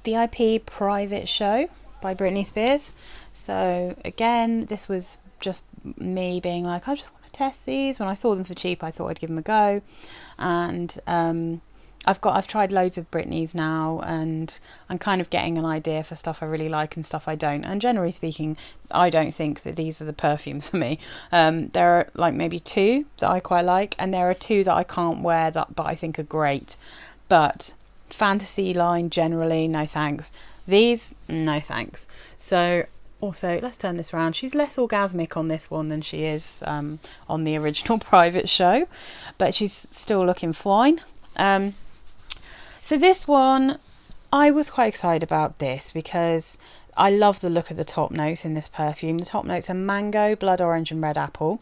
VIP private show by Britney Spears. So again, this was just me being like, I just want to test these. When I saw them for cheap, I thought I'd give them a go. And I've tried loads of Britney's now, and I'm kind of getting an idea for stuff I really like and stuff I don't. And generally speaking, I don't think that these are the perfumes for me. There are like maybe 2 that I quite like, and there are 2 that I can't wear but I think are great. But fantasy line generally, no thanks. These, no thanks. So also, let's turn this around. She's less orgasmic on this one than she is on the original private show, but she's still looking fine. So this one, I was quite excited about this because I love the look of the top notes in this perfume. The top notes are mango, blood orange and red apple.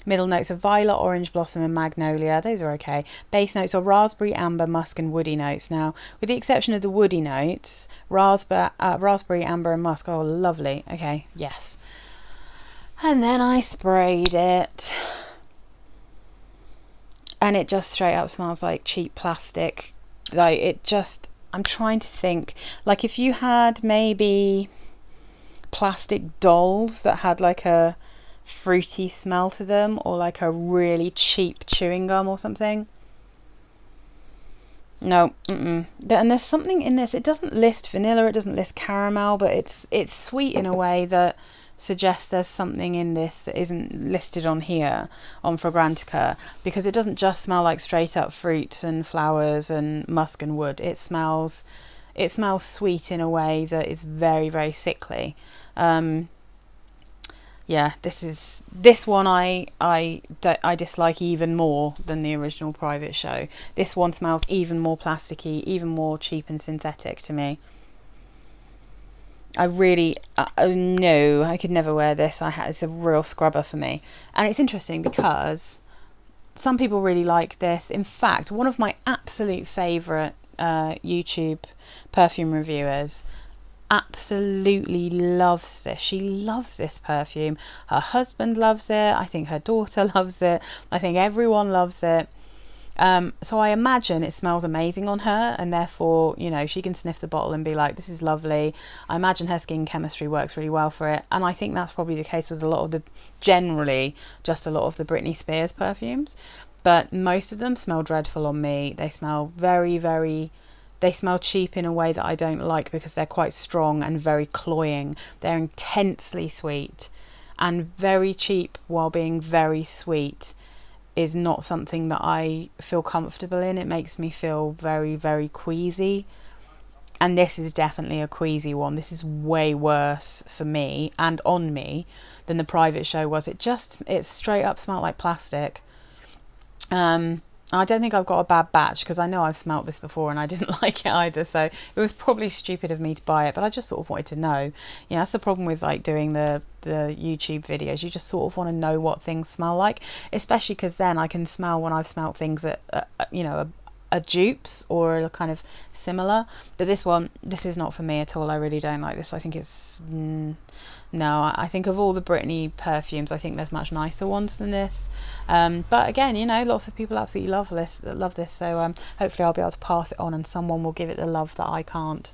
Middle notes are violet, orange blossom and magnolia. Those are okay. Base notes are raspberry, amber, musk and woody notes. Now, with the exception of the woody notes, raspberry, amber and musk. Oh, lovely. Okay, yes. And then I sprayed it. And it just straight up smells like cheap plastic. Like, it just... I'm trying to think. Like, if you had maybe plastic dolls that had like a fruity smell to them, or like a really cheap chewing gum or something. No, and there's something in this. It doesn't list vanilla, it doesn't list caramel, but it's sweet in a way that suggests there's something in this that isn't listed on here on Fragrantica, because it doesn't just smell like straight up fruit and flowers and musk and wood. It smells sweet in a way that is very, very sickly. Yeah, this one I dislike even more than the original private show. This one smells even more plasticky, even more cheap and synthetic to me. I really, no, I could never wear this. It's a real scrubber for me. And it's interesting because some people really like this. In fact, one of my absolute favourite YouTube perfume reviewers absolutely loves this. She loves this perfume. Her husband loves it. I think her daughter loves it. I think everyone loves it. So I imagine it smells amazing on her, and therefore, you know, she can sniff the bottle and be like, this is lovely. I imagine her skin chemistry works really well for it. And I think that's probably the case with generally just a lot of the Britney Spears perfumes. But most of them smell dreadful on me. They smell they smell cheap in a way that I don't like, because they're quite strong and very cloying. They're intensely sweet, and very cheap while being very sweet is not something that I feel comfortable in. It makes me feel very, very queasy. And this is definitely a queasy one. This is way worse for me and on me than the private show was. It straight up smelled like plastic. I don't think I've got a bad batch, because I know I've smelt this before and I didn't like it either, so it was probably stupid of me to buy it, but I just sort of wanted to know. Yeah, that's the problem with like doing the YouTube videos. You just sort of want to know what things smell like, especially because then I can smell when I've smelt things that you know, are dupes or are kind of similar. But this is not for me at all. I really don't like this. I think it's no, I think of all the Britney perfumes, I think there's much nicer ones than this. But again, you know, lots of people absolutely love this. So hopefully I'll be able to pass it on and someone will give it the love that I can't.